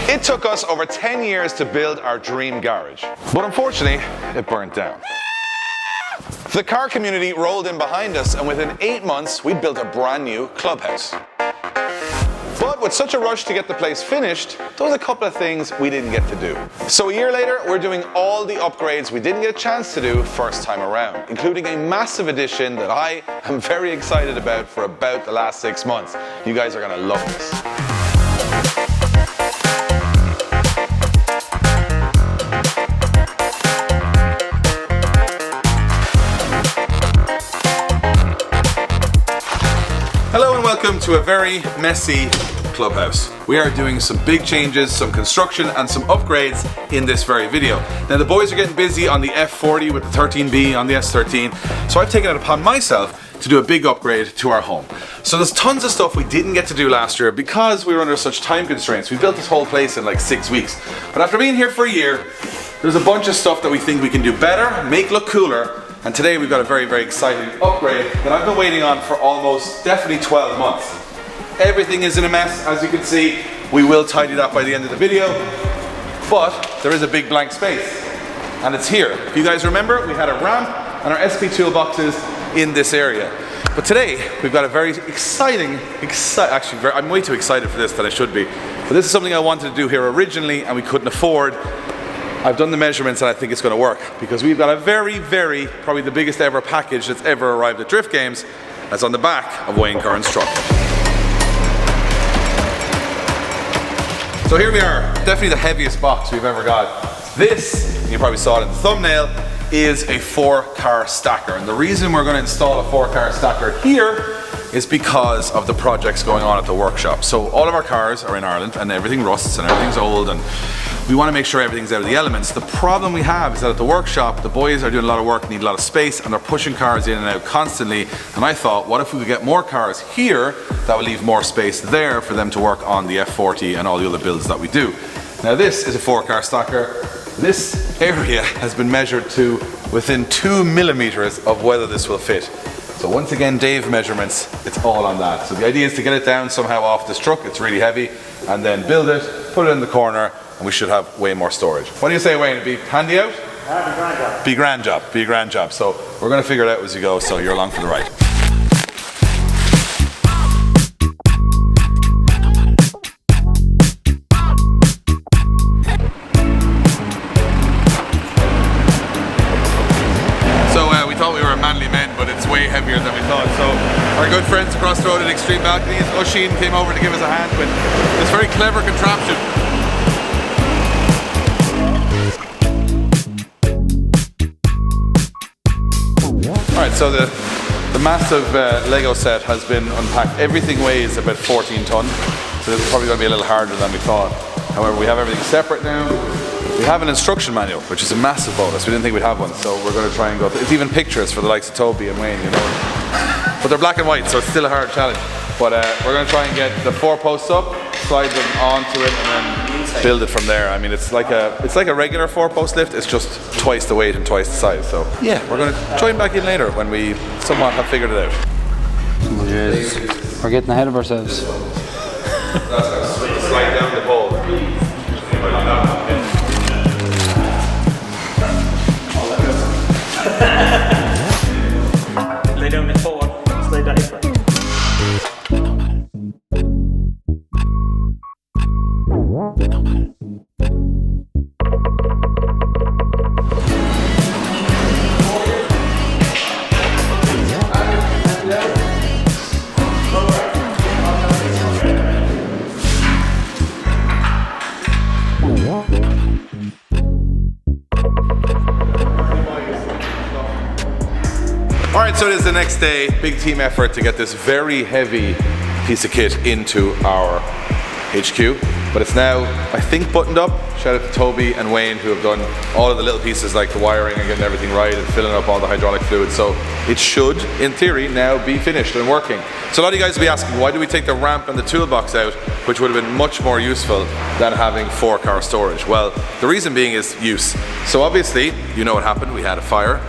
It took us over 10 years to build our dream garage, but unfortunately, it burnt down. The car community rolled in behind us, and within 8 months, we built a brand new clubhouse. But with such a rush to get the place finished, there was a couple of things we didn't get to do. So a year later, we're doing all the upgrades we didn't get a chance to do first time around, including a massive addition that I am very excited about for about the last 6 months. You guys are gonna love this. Hello and welcome to a very messy clubhouse. We are doing some big changes, some construction and some upgrades in this very video. Now the boys are getting busy on the F40 with the 13B on the S13, so I've taken it upon myself to do a big upgrade to our home. So there's tons of stuff we didn't get to do last year because we were under such time constraints. We built this whole place in like 6 weeks. But after being here for a year, there's a bunch of stuff that we think we can do better, make look cooler. And today we've got a very, very exciting upgrade that I've been waiting on for almost definitely 12 months. Everything is in a mess, as you can see. We will tidy that by the end of the video, but there is a big blank space, and it's here. If you guys remember, we had a ramp and our SP toolboxes in this area. But today, we've got a very exciting, I'm way too excited for this than I should be. But this is something I wanted to do here originally and we couldn't afford. I've done the measurements and I think it's going to work because we've got a very, probably the biggest ever package that's ever arrived at Drift Games that's on the back of Wayne Curran's truck. So here we are, definitely the heaviest box we've ever got. This, and you probably saw it in the thumbnail, is a 4-car stacker. And the reason we're going to install a 4-car stacker here is because of the projects going on at the workshop. So all of our cars are in Ireland and everything rusts and everything's old and we want to make sure everything's out of the elements. The problem we have is that at the workshop, the boys are doing a lot of work, need a lot of space, and they're pushing cars in and out constantly. And I thought, what if we could get more cars here that would leave more space there for them to work on the F40 and all the other builds that we do. Now this is a 4-car stacker. This area has been measured to within 2 millimeters of whether this will fit. So once again, Dave measurements, it's all on that. So the idea is to get it down somehow off this truck, it's really heavy, and then build it, put it in the corner, and we should have way more storage. What do you say, Wayne? It'd be handy out? Be a grand job. So we're going to figure it out as we go, so you're along for the ride. We thought we were manly men, but it's way heavier than we thought. So our good friends across the road at Extreme Balconies, Oisin, came over to give us a hand with this very clever contraption. Alright, so the massive Lego set has been unpacked. Everything weighs about 14 ton, so this is probably going to be a little harder than we thought. However, we have everything separate now. We have an instruction manual, which is a massive bonus. We didn't think we'd have one, so we're going to try and go. It's even pictures for the likes of Toby and Wayne, you know. But they're black and white, so it's still a hard challenge. But we're going to try and get the 4 posts up, slide them onto it, and then build it from there. I mean, it's like a regular 4-post lift. It's just twice the weight and twice the size. So yeah, we're going to join back in later when we somewhat have figured it out. Yes. We're getting ahead of ourselves. Slide down the pole. Lay down the forward, slide that in. Alright, so it is the next day, big team effort to get this very heavy piece of kit into our HQ. But it's now, I think, buttoned up. Shout out to Toby and Wayne who have done all of the little pieces like the wiring and getting everything right and filling up all the hydraulic fluid. So it should, in theory, now be finished and working. So a lot of you guys will be asking, why do we take the ramp and the toolbox out, which would have been much more useful than having 4-car storage? Well, the reason being is use. So obviously, you know what happened. We had a fire.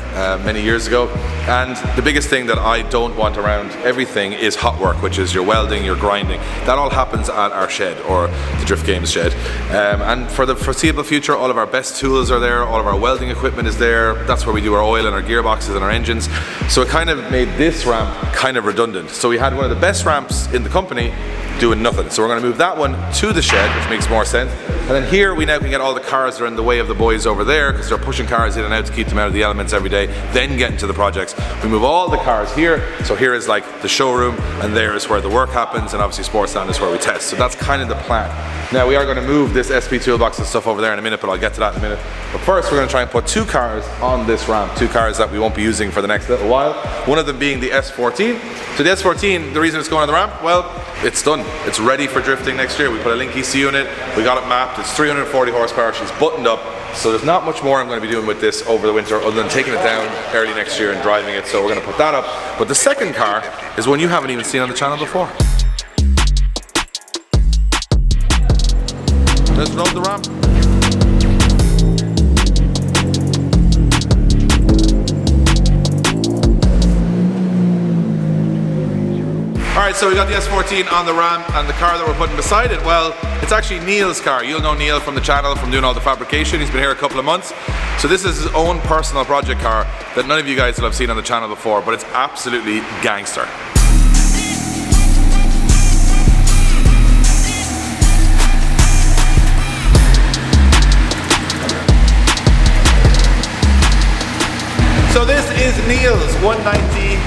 many years ago. And the biggest thing that I don't want around everything is hot work, which is your welding, your grinding. That all happens at our shed, or the Drift Games shed. And for the foreseeable future, all of our best tools are there, all of our welding equipment is there. That's where we do our oil and our gearboxes and our engines. So it kind of made this ramp kind of redundant. So we had one of the best ramps in the company doing nothing. So we're going to move that one to the shed, which makes more sense. And then here we now can get all the cars that are in the way of the boys over there, because they're pushing cars in and out to keep them out of the elements every day, then get into the projects. We move all the cars here. So here is like the showroom, and there is where the work happens, and obviously Sportsland is where we test. So that's kind of the plan. Now we are going to move this SP toolbox and stuff over there in a minute, but I'll get to that in a minute. But first we're going to try and put 2 cars on this ramp, 2 cars that we won't be using for the next little while. One of them being the S14. So the S14, the reason it's going on the ramp, well, it's done. It's ready for drifting next year. We put a link ECU in it, we got it mapped, it's 340 horsepower, she's buttoned up. So there's not much more I'm going to be doing with this over the winter other than taking it down early next year and driving it. So we're going to put that up. But the second car is one you haven't even seen on the channel before. Let's load the ramp. Alright, so we got the S14 on the ramp, and the car that we're putting beside it, well, it's actually Neil's car. You'll know Neil from the channel, from doing all the fabrication. He's been here a couple of months. So this is his own personal project car that none of you guys will have seen on the channel before, but it's absolutely gangster. So this is Neil's 190E.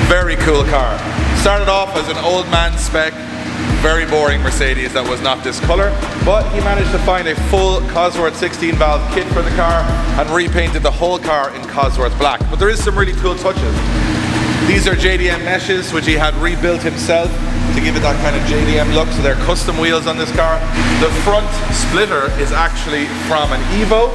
Very cool car. Started off as an old man spec, very boring Mercedes that was not this color, but he managed to find a full Cosworth 16 valve kit for the car and repainted the whole car in Cosworth black. But there is some really cool touches. These are JDM meshes, which he had rebuilt himself to give it that kind of JDM look, so they're custom wheels on this car. The front splitter is actually from an Evo.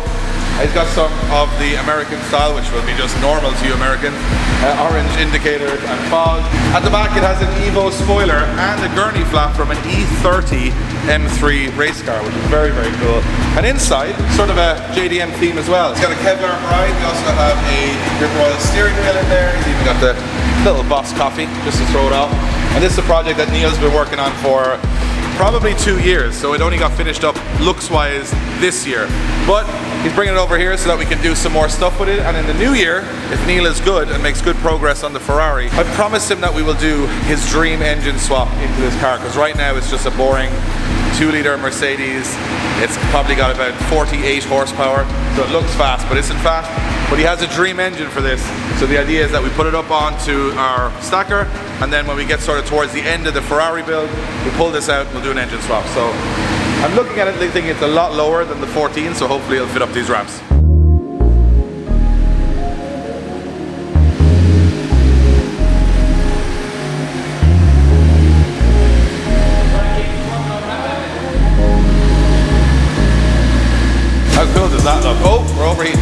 He's got some of the American style, which will be just normal to you Americans. Orange indicators and fog. At the back it has an Evo spoiler and a gurney flap from an E30 M3 race car, which is very, very cool. And inside, sort of a JDM theme as well. It's got a Kevlar ride. We also have a grip oil steering wheel in there. He's even got the little Boss coffee, just to throw it off. And this is a project that Neil's been working on for probably 2 years, so it only got finished up looks-wise this year. But he's bringing it over here so that we can do some more stuff with it, and in the new year, if Neil is good and makes good progress on the Ferrari, I promised him that we will do his dream engine swap into this car, because right now it's just a boring 2-litre Mercedes. It's probably got about 48 horsepower, so it looks fast, but isn't fast. But he has a dream engine for this, so the idea is that we put it up onto our stacker, and then when we get sort of towards the end of the Ferrari build, we pull this out and we'll do an engine swap. So I'm looking at it thinking it's a lot lower than the 14, so hopefully it'll fit up these ramps. How cool does that look? Oh, we're overheating.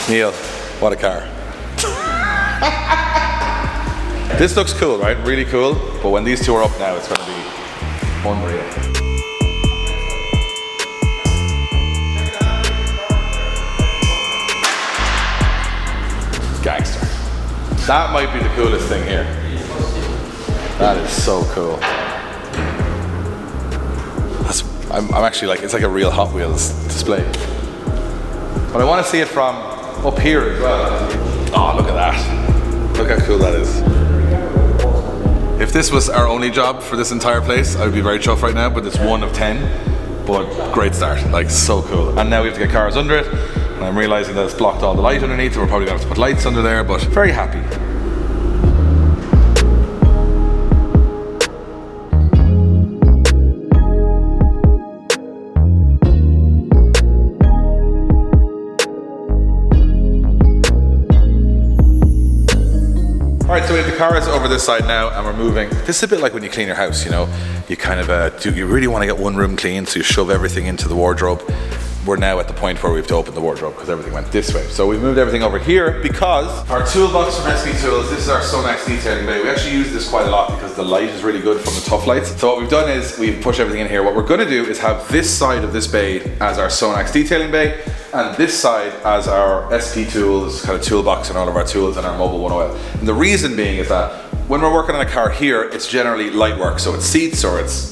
Neil, what a car. This looks cool, right? Really cool. But when these two are up now, it's going to be unreal. Gangster. That might be the coolest thing here. That is so cool. I'm actually like, it's like a real Hot Wheels display. But I want to see it from up here as well. Oh, look at that. Look how cool that is. If this was our only job for this entire place, I would be very chuffed right now, but it's 1 of 10. But great start, like so cool. And now we have to get cars under it. And I'm realizing that it's blocked all the light underneath, so we're probably gonna have to put lights under there, but very happy. Alright, so we have the cars over this side now and we're moving. This is a bit like when you clean your house, you know. You kind of, you really want to get one room clean, so you shove everything into the wardrobe. we're now at the point where we have to open the wardrobe because everything went this way. So we moved everything over here because our toolbox from SP Tools, this is our Sonax detailing bay. We actually use this quite a lot because the light is really good from the tough lights. So what we've done is we've pushed everything in here. What we're going to do is have this side of this bay as our Sonax detailing bay and this side as our SP Tools kind of toolbox and all of our tools and our mobile one oil. And the reason being is that when we're working on a car here, it's generally light work. So it's seats or it's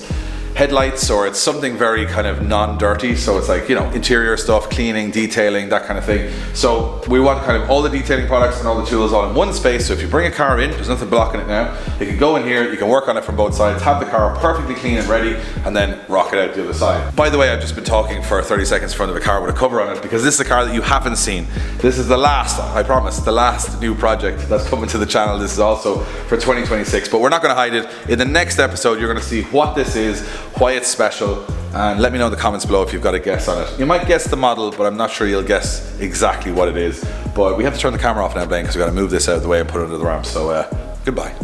headlights or it's something very kind of non-dirty, so it's like, you know, interior stuff, cleaning, detailing, that kind of thing. So we want kind of all the detailing products and all the tools all in one space. So if you bring a car in, there's nothing blocking it now. You can go in here, you can work on it from both sides, have the car perfectly clean and ready, and then rock it out the other side. By the way, I've just been talking for 30 seconds in front of a car with a cover on it because this is a car that you haven't seen. This is the last, I promise, the last new project that's coming to the channel. This is also for 2026, but we're not going to hide it. In the next episode, you're going to see what this is, why it's special, and let me know in the comments below if you've got a guess on it. You might guess the model, but I'm not sure you'll guess exactly what it is. But we have to turn the camera off now, Blaine, because we've got to move this out of the way and put it under the ramp. So goodbye.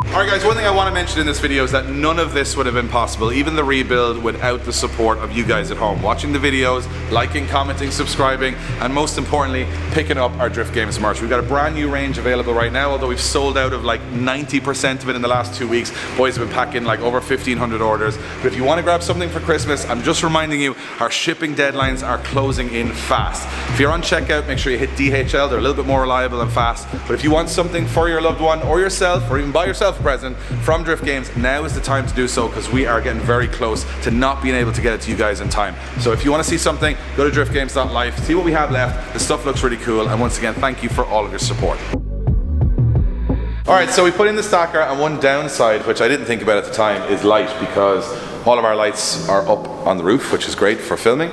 Alright guys, one thing I want to mention in this video is that none of this would have been possible, even the rebuild, without the support of you guys at home. Watching the videos, liking, commenting, subscribing, and most importantly, picking up our Drift Games merch. We've got a brand new range available right now, although we've sold out of like 90% of it in the last 2 weeks. Boys have been packing like over 1,500 orders. But if you want to grab something for Christmas, I'm just reminding you, our shipping deadlines are closing in fast. If you're on checkout, make sure you hit DHL. They're a little bit more reliable and fast. But if you want something for your loved one or yourself, or even buy yourself a present from Drift Games, now is the time to do so because we are getting very close to not being able to get it to you guys in time. So if you want to see something, go to driftgames.life, see what we have left. The stuff looks really cool, and once again, thank you for all of your support. Alright, so we put in the stacker, and one downside, which I didn't think about at the time, is light, because all of our lights are up on the roof, which is great for filming.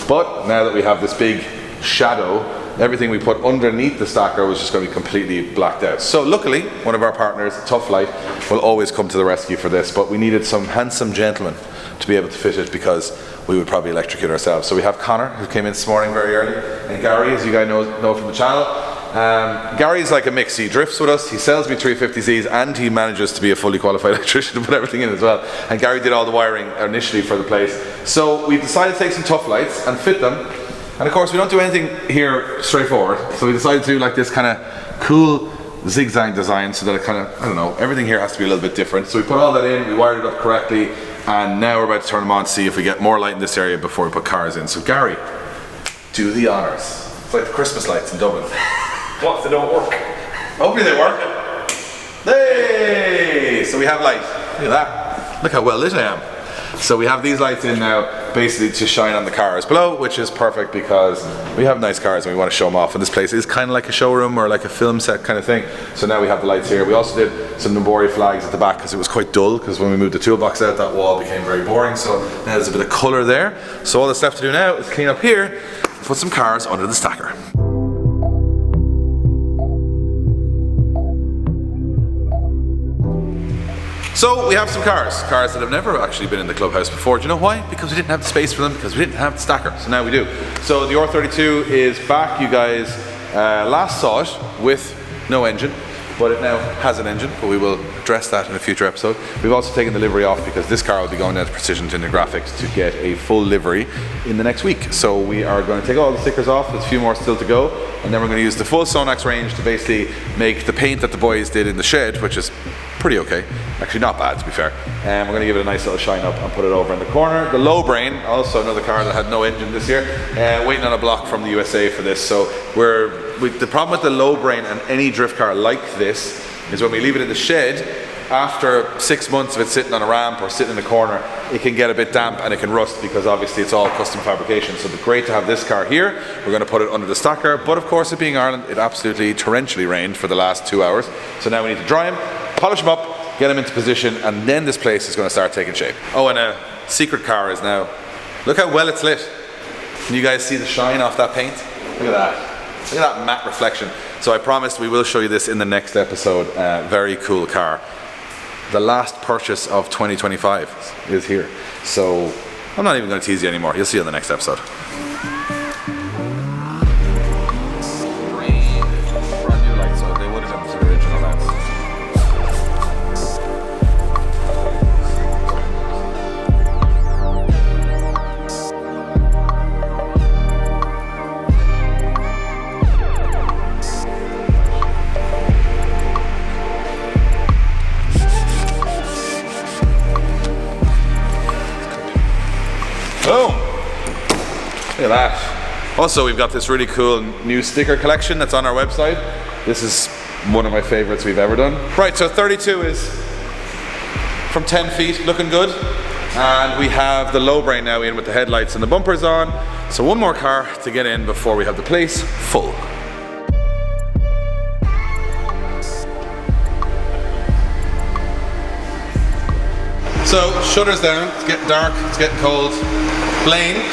But now that we have this big shadow, everything we put underneath the stacker was just going to be completely blacked out. So luckily, one of our partners, Tough Light, will always come to the rescue for this, but we needed some handsome gentlemen to be able to fit it because we would probably electrocute ourselves. So we have Connor, who came in this morning very early, and Gary, as you guys know from the channel. Gary's like a mix. He drifts with us, he sells me 350Zs, and he manages to be a fully qualified electrician to put everything in as well. And Gary did all the wiring initially for the place. So we decided to take some Tough Lights and fit them. And of course, we don't do anything here straightforward. So we decided to do like this kind of cool zigzag design so that it kind of, I don't know, everything here has to be a little bit different. So we put all that in, we wired it up correctly, and now we're about to turn them on to see if we get more light in this area before we put cars in. So Gary, do the honors. It's like the Christmas lights in Dublin. What if they don't work? Hopefully they work. Hey! So we have light. Look at that. Look how well lit I am. So we have these lights in now, basically to shine on the cars below, which is perfect because we have nice cars and we want to show them off. And this place is kind of like a showroom or like a film set kind of thing. So now we have the lights here. We also did some Nambori flags at the back because it was quite dull, because when we moved the toolbox out, that wall became very boring. So now there's a bit of colour there. So all that's left to do now is clean up here, put some cars under the stacker. So we have some cars that have never actually been in the Clubhouse before. Do you know why? Because we didn't have the space for them, because we didn't have the stacker. So now we do. So the R32 is back. You guys last saw it with no engine, but it now has an engine, but we will address that in a future episode. We've also taken the livery off because this car will be going down to Precision Tinted Graphics to get a full livery in the next week. So we are going to take all the stickers off. There's a few more still to go, and then we're going to use the full Sonax range to basically make the paint that the boys did in the shed, which is pretty okay. Actually not bad, to be fair. And we're going to give it a nice little shine up and put it over in the corner. The Low Brain, also another car that had no engine this year, waiting on a block from the USA for this. So the problem with the Low Brain and any drift car like this is when we leave it in the shed, after 6 months of it sitting on a ramp or sitting in the corner, it can get a bit damp and it can rust, because obviously it's all custom fabrication. So it's great to have this car here. We're going to put it under the stacker, but of course, it being Ireland, it absolutely torrentially rained for the last 2 hours. So now we need to dry them, polish them up, get them into position, and then this place is going to start taking shape. Oh, and a secret car is now, look how well it's lit. Can you guys see the shine off that paint? Look at that. Look at that matte reflection. So I promised we will show you this in the next episode. Very cool car. The last purchase of 2025 is here. So I'm not even going to tease you anymore. You'll see it in the next episode. Brand new lights, so they would have been to the original lights. Look at that. Also, we've got this really cool new sticker collection that's on our website. This is one of my favorites we've ever done. Right, so 32 is from 10 feet, looking good. And we have the lowbray now in with the headlights and the bumpers on. So one more car to get in before we have the place full. So, shutters down, it's getting dark, it's getting cold. Blaine,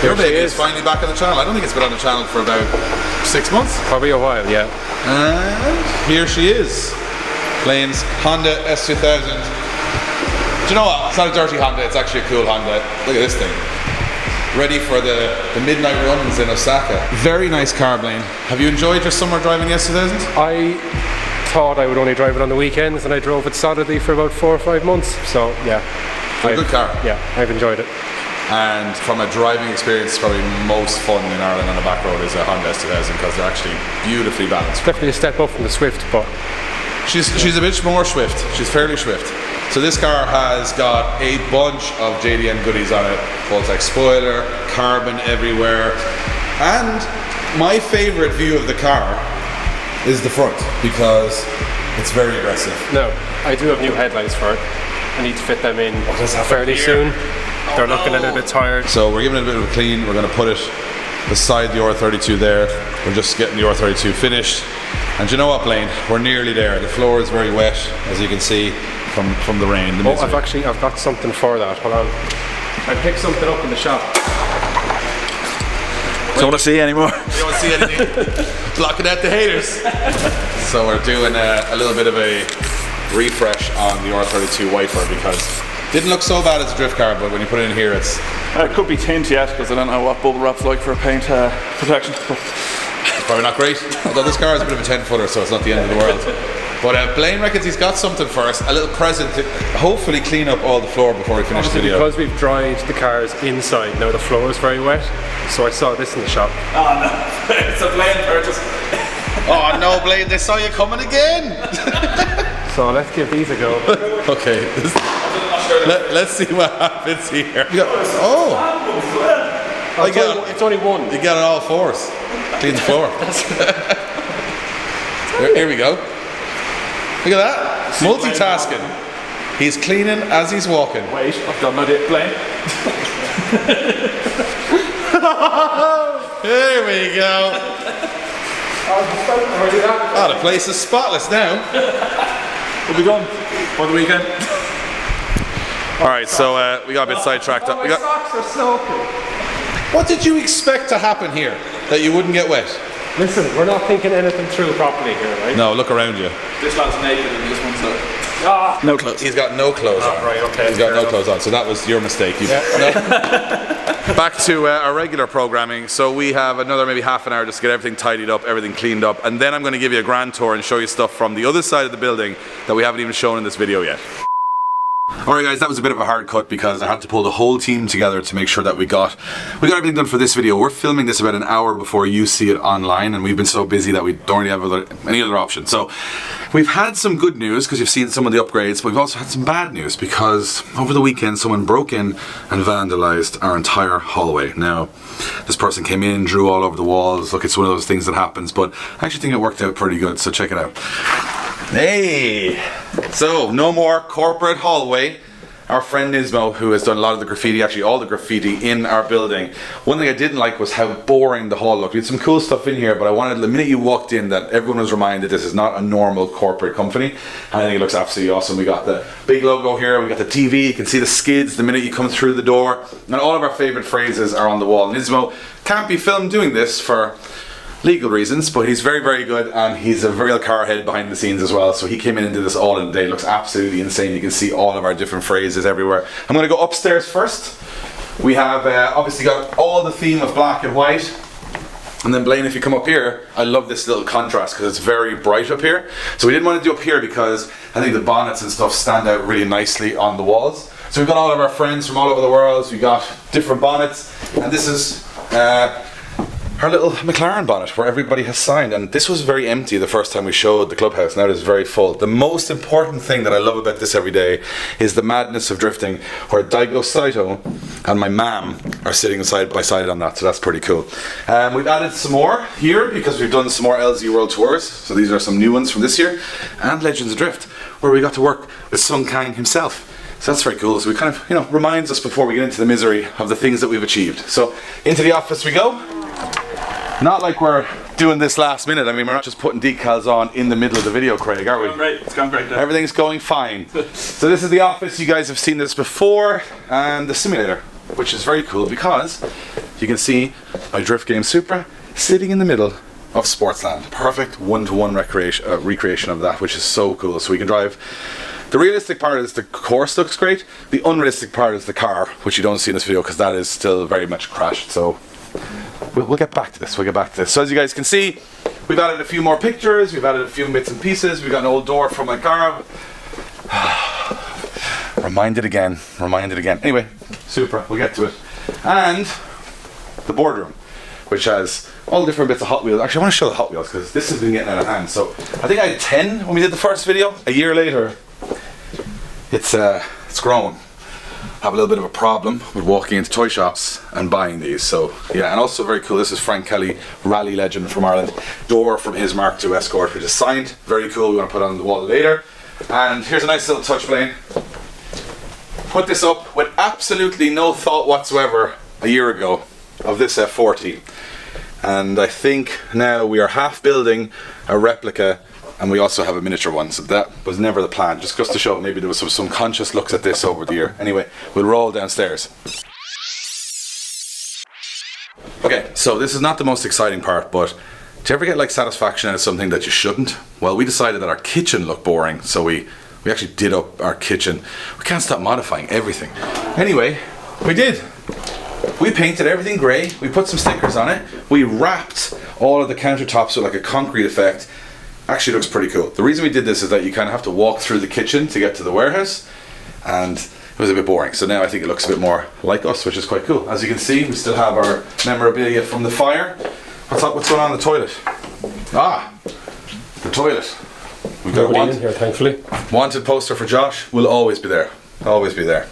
your baby is finally back on the channel. I don't think it's been on the channel for about 6 months. Probably a while, yeah. And here she is. Blaine's Honda S2000. Do you know what? It's not a dirty Honda, it's actually a cool Honda. Look at this thing. Ready for the midnight runs in Osaka. Very nice car, Blaine. Have you enjoyed your summer driving the S2000? I thought I would only drive it on the weekends, and I drove it solidly for about 4 or 5 months. So yeah, a good car. Yeah, I've enjoyed it. And from a driving experience, probably most fun in Ireland on the back road is a Honda S2000 because they're actually beautifully balanced. Definitely a step up from the Swift, but she's a bit more swift. She's fairly swift. So this car has got a bunch of JDM goodies on it, both like spoiler, carbon everywhere, and my favorite view of the car is the front because it's very aggressive. No, I do have new headlights for it. I need to fit them in fairly soon. They're looking a little bit tired. So we're giving it a bit of a clean. We're going to put it beside the R32 there. We're just getting the R32 finished. And you know what, Blaine? We're nearly there. The floor is very wet, as you can see from the rain. I've got something for that. Hold on. I picked something up in the shop. Don't want to see anymore. You don't want to see anything. Blocking out the haters. So we're doing a little bit of a refresh on the R32 wiper because it didn't look so bad as a drift car, but when you put it in here, it could be tint yet because I don't know what bubble wrap's like for paint protection. It's probably not great. Although this car is a bit of a 10-footer, so it's not the end of the world. But Blaine reckons he's got something for us, a little present to hopefully clean up all the floor before we finish the video. Because we've dried the cars inside, now the floor is very wet, so I saw this in the shop. Oh no, it's a Blaine purchase. Oh no, Blaine, they saw you coming again. So let's give these a go. Okay, let's see what happens here. It's only one. You got it all fours. Clean the floor. Here we go. Look at that. Multitasking. He's cleaning as he's walking. Wait, I've done my dip, Blaine. There we go. Oh, the place is spotless now. We'll be gone for the weekend. Alright, so we got a bit sidetracked. My socks are soaking. What did you expect to happen here? That you wouldn't get wet? Listen, we're not thinking anything through properly here, right? No, look around you. This lad's naked and this one's no clothes. He's got no clothes on. Right, okay. He's got no clothes on, so that was your mistake. Back to our regular programming. So we have another maybe half an hour just to get everything tidied up, everything cleaned up, and then I'm going to give you a grand tour and show you stuff from the other side of the building that we haven't even shown in this video yet. Alright guys, that was a bit of a hard cut because I had to pull the whole team together to make sure that we got everything done for this video. We're filming this about an hour before you see it online, and we've been so busy that we don't really have any other option. So we've had some good news because you've seen some of the upgrades, but we've also had some bad news because over the weekend someone broke in and vandalized our entire hallway. Now, this person came in, drew all over the walls. Look, it's one of those things that happens, but I actually think it worked out pretty good, so check it out. Hey! So, no more corporate hallway. Our friend Nismo, who has done a lot of the graffiti, actually all the graffiti in our building. One thing I didn't like was how boring the hall looked. We had some cool stuff in here, but I wanted, the minute you walked in, that everyone was reminded this is not a normal corporate company. And I think it looks absolutely awesome. We got the big logo here, we got the TV, you can see the skids the minute you come through the door. And all of our favorite phrases are on the wall. Nismo can't be filmed doing this for legal reasons, but he's very, very good, and he's a real car head behind the scenes as well. So he came in and did this all in a day. It looks absolutely insane. You can see all of our different phrases everywhere. I'm going to go upstairs first. We have obviously got all the theme of black and white. And then Blaine, if you come up here, I love this little contrast because it's very bright up here. So we didn't want to do up here because I think the bonnets and stuff stand out really nicely on the walls. So we've got all of our friends from all over the world. We got different bonnets, and this is our little McLaren bonnet where everybody has signed, and this was very empty the first time we showed the clubhouse. Now it is very full. The most important thing that I love about this every day is the madness of drifting, where Daigo Saito and my mam are sitting side by side on that, so that's pretty cool. We've added some more here because we've done some more LZ World Tours, so these are some new ones from this year, and Legends of Drift, where we got to work with Sung Kang himself. So that's very cool. So we kind of, reminds us before we get into the misery of the things that we've achieved. So into the office we go. Not like we're doing this last minute. I mean, we're not just putting decals on in the middle of the video, Craig, are we? It's gone great. Everything's going fine. So this is the office. You guys have seen this before, and the simulator, which is very cool because you can see my Drift Game Supra sitting in the middle of Sportsland. Perfect one-to-one recreation of that, which is so cool. So we can drive. The realistic part is the course looks great. The unrealistic part is the car, which you don't see in this video because that is still very much crashed. So we'll get back to this. So as you guys can see, we've added a few more pictures. We've added a few bits and pieces. We've got an old door from my car. Reminded again. Anyway, Supra, we'll get to it. And the boardroom, which has all different bits of Hot Wheels. Actually, I want to show the Hot Wheels because this has been getting out of hand. So I think I had 10 when we did the first video. A year later, it's grown. I have a little bit of a problem with walking into toy shops and buying these. So yeah, and also very cool. This is Frank Kelly, rally legend from Ireland. Door from his Mark II Escort, which is signed. Very cool. We want to put it on the wall later. And here's a nice little touch plane. Put this up with absolutely no thought whatsoever a year ago of this F40. And I think now we are half building a replica, and we also have a miniature one, so that was never the plan, just to show maybe there was some conscious looks at this over the year. Anyway, we'll roll downstairs. Okay, so this is not the most exciting part, but do you ever get like satisfaction out of something that you shouldn't? Well, we decided that our kitchen looked boring, so we actually did up our kitchen. We can't stop modifying everything. Anyway, we did. We painted everything grey, we put some stickers on it, we wrapped all of the countertops with like a concrete effect. Actually looks pretty cool. The reason we did this is that you kind of have to walk through the kitchen to get to the warehouse, and it was a bit boring. So now I think it looks a bit more like us, which is quite cool. As you can see, we still have our memorabilia from the fire. What's going on in the toilet? The toilet. We've got Nobody in here, thankfully. Wanted poster for Josh. Will always be there. Always be there.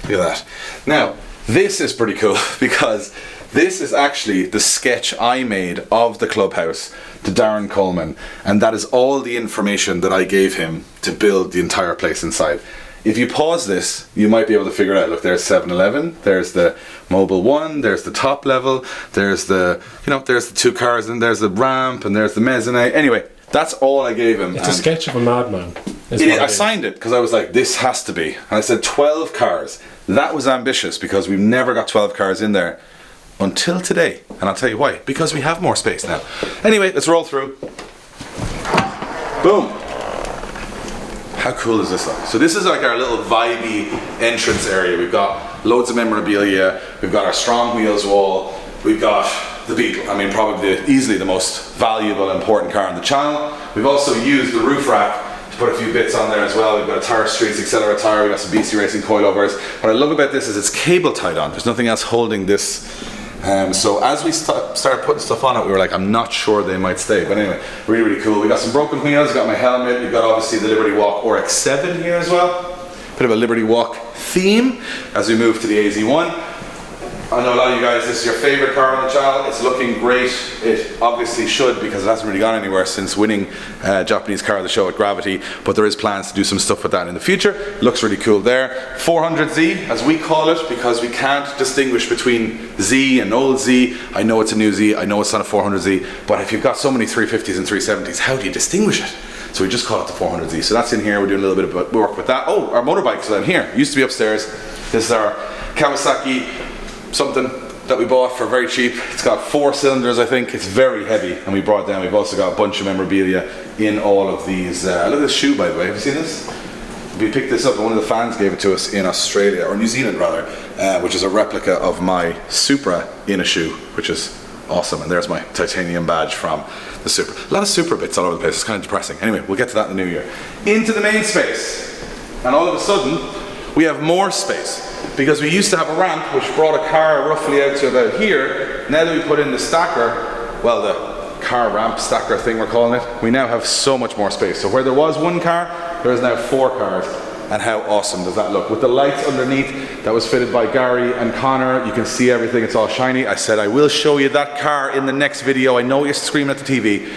Look at that. Now, this is pretty cool because this is actually the sketch I made of the clubhouse to Darren Coleman, and that is all the information that I gave him to build the entire place inside. If you pause this, you might be able to figure it out. Look, there's 7-Eleven, there's the mobile one, there's the top level, there's the, there's the two cars, and there's the ramp, and there's the mezzanine. Anyway, that's all I gave him. It's a sketch of a madman. I signed it because I was like, this has to be. And I said 12 cars. That was ambitious because we've never got 12 cars in there until today. And I'll tell you why. Because we have more space now. Anyway, let's roll through. Boom. How cool is this though? So this is like our little vibey entrance area. We've got loads of memorabilia. We've got our Strong Wheels wall. We've got the Beetle. I mean, probably easily the most valuable and important car on the channel. We've also used the roof rack to put a few bits on there as well. We've got a Tire Streets Accelera tire. We've got some BC Racing coilovers. What I love about this is it's cable tied on. There's nothing else holding this. So as we started putting stuff on it, we were like, I'm not sure they might stay. But anyway, really, really cool. We got some broken wheels. We got my helmet. We've got obviously the Liberty Walk RX-7 here as well. Bit of a Liberty Walk theme as we move to the AZ1. I know a lot of you guys, this is your favourite car on the channel. It's looking great. It obviously should because it hasn't really gone anywhere since winning Japanese Car of the Show at Gravity. But there is plans to do some stuff with that in the future. It looks really cool there. 400Z, as we call it, because we can't distinguish between Z and old Z. I know it's a new Z. I know it's not a 400Z. But if you've got so many 350s and 370s, how do you distinguish it? So we just call it the 400Z. So that's in here. We're doing a little bit of work with that. Oh, our motorbikes are in here. Used to be upstairs. This is our Kawasaki something that we bought for very cheap. It's got 4 cylinders, I think. It's very heavy, and we brought it down. We've also got a bunch of memorabilia in all of these. Look at this shoe, by the way. Have you seen this? We picked this up, and one of the fans gave it to us in Australia, or New Zealand rather, which is a replica of my Supra in a shoe, which is awesome. And there's my titanium badge from the Supra. A lot of Supra bits all over the place. It's kind of depressing. Anyway, we'll get to that in the new year. Into the main space, and all of a sudden we have more space because we used to have a ramp which brought a car roughly out to about here, now that we put in the stacker, well, the car ramp stacker thing we're calling it, we now have so much more space. So where there was one car, there is now 4 cars. And how awesome does that look? With the lights underneath, that was fitted by Gary and Connor. You can see everything, it's all shiny. I said I will show you that car in the next video. I know you're screaming at the TV.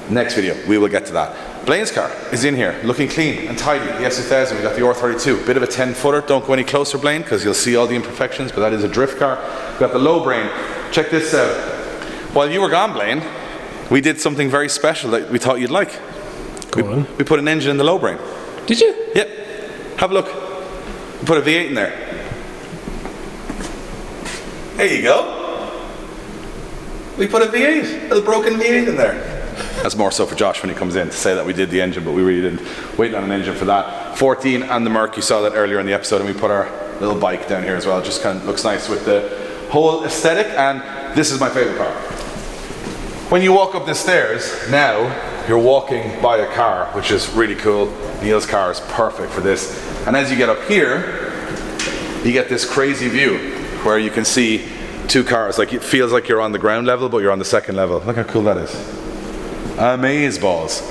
Next video, we will get to that. Blaine's car is in here, looking clean and tidy. The S2000, we got the R32. Bit of a 10-footer, don't go any closer, Blaine, because you'll see all the imperfections, but that is a drift car. We got the low brain. Check this out. While you were gone, Blaine, we did something very special that we thought you'd like. We put an engine in the low brain. Did you? Yep. Have a look. We put a V8 in there. There you go. We put a V8, a little broken V8 in there. That's more so for Josh when he comes in to say that we did the engine, but we really didn't. Waiting on an engine for that. 14 and the Merc, you saw that earlier in the episode, and we put our little bike down here as well. It just kind of looks nice with the whole aesthetic, and this is my favorite part. When you walk up the stairs, now you're walking by a car, which is really cool. Neil's car is perfect for this. And as you get up here, you get this crazy view where you can see 2 cars. Like, it feels like you're on the ground level, but you're on the 2nd level. Look how cool that is. Amazeballs.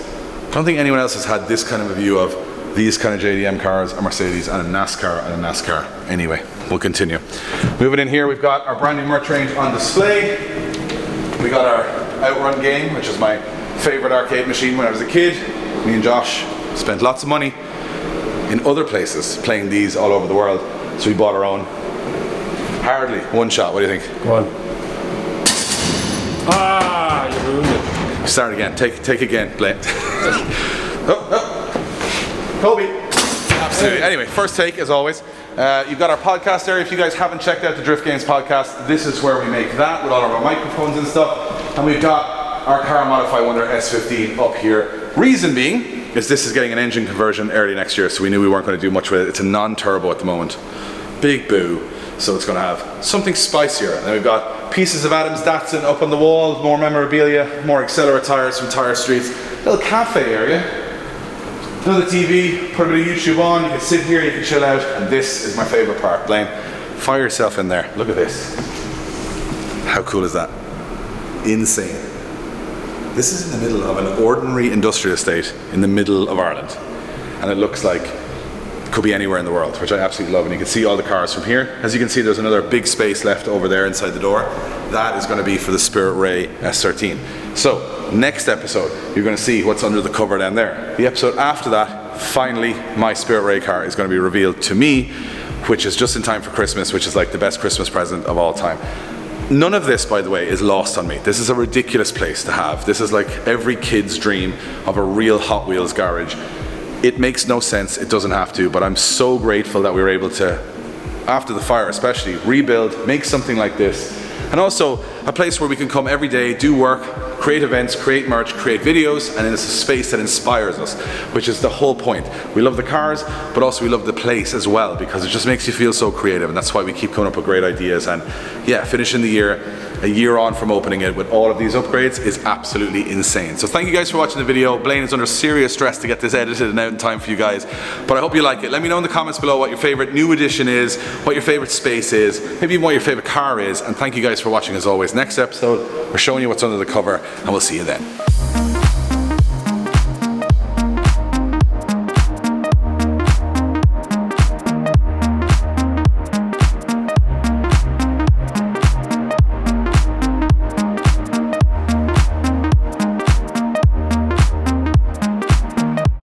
I don't think anyone else has had this kind of a view of these kind of JDM cars, a Mercedes and a NASCAR and a NASCAR. Anyway, we'll continue. Moving in here, we've got our brand new merch range on display. We got our Outrun game, which is my favorite arcade machine when I was a kid. Me and Josh spent lots of money in other places playing these all over the world, so we bought our own. Hardly one shot. What do you think? Go on. Ah, you ruined it. Start again. Take again, Blaine. Kobe. Absolutely. Anyway, first take as always. You've got our podcast area. If you guys haven't checked out the Drift Games podcast, this is where we make that with all of our microphones and stuff. And we've got our Car Modify Wonder S15 up here. Reason being is this is getting an engine conversion early next year, so we knew we weren't going to do much with it. It's a non-turbo at the moment. Big boo. So it's going to have something spicier. And then we've got pieces of Adams Datsun up on the wall, more memorabilia, more Accelera tires from Tire Streets. Little cafe area. Another TV, put a bit of YouTube on, you can sit here, you can chill out, and this is my favorite part. Blaine, fire yourself in there. Look at this. How cool is that? Insane. This is in the middle of an ordinary industrial estate in the middle of Ireland. And it looks like it could be anywhere in the world, which I absolutely love. And you can see all the cars from here. As you can see, there's another big space left over there inside the door. That is going to be for the Spirit Ray S13. So, next episode, you're going to see what's under the cover down there. The episode after that, finally, my Spirit Ray car is going to be revealed to me, which is just in time for Christmas, which is like the best Christmas present of all time. None of this, by the way, is lost on me. This is a ridiculous place to have. This is like every kid's dream of a real Hot Wheels garage. It makes no sense, it doesn't have to, but I'm so grateful that we were able to, after the fire especially, rebuild, make something like this. And also a place where we can come every day, do work, create events, create merch, create videos, and it's a space that inspires us, which is the whole point. We love the cars, but also we love the place as well, because it just makes you feel so creative, and that's why we keep coming up with great ideas. And yeah, finishing the year, a year on from opening it with all of these upgrades is absolutely insane. So thank you guys for watching the video. Blaine is under serious stress to get this edited and out in time for you guys, but I hope you like it. Let me know in the comments below what your favorite new addition is, what your favorite space is, maybe even what your favorite car is, and thank you guys for watching as always. Next episode, we're showing you what's under the cover, and we'll see you then.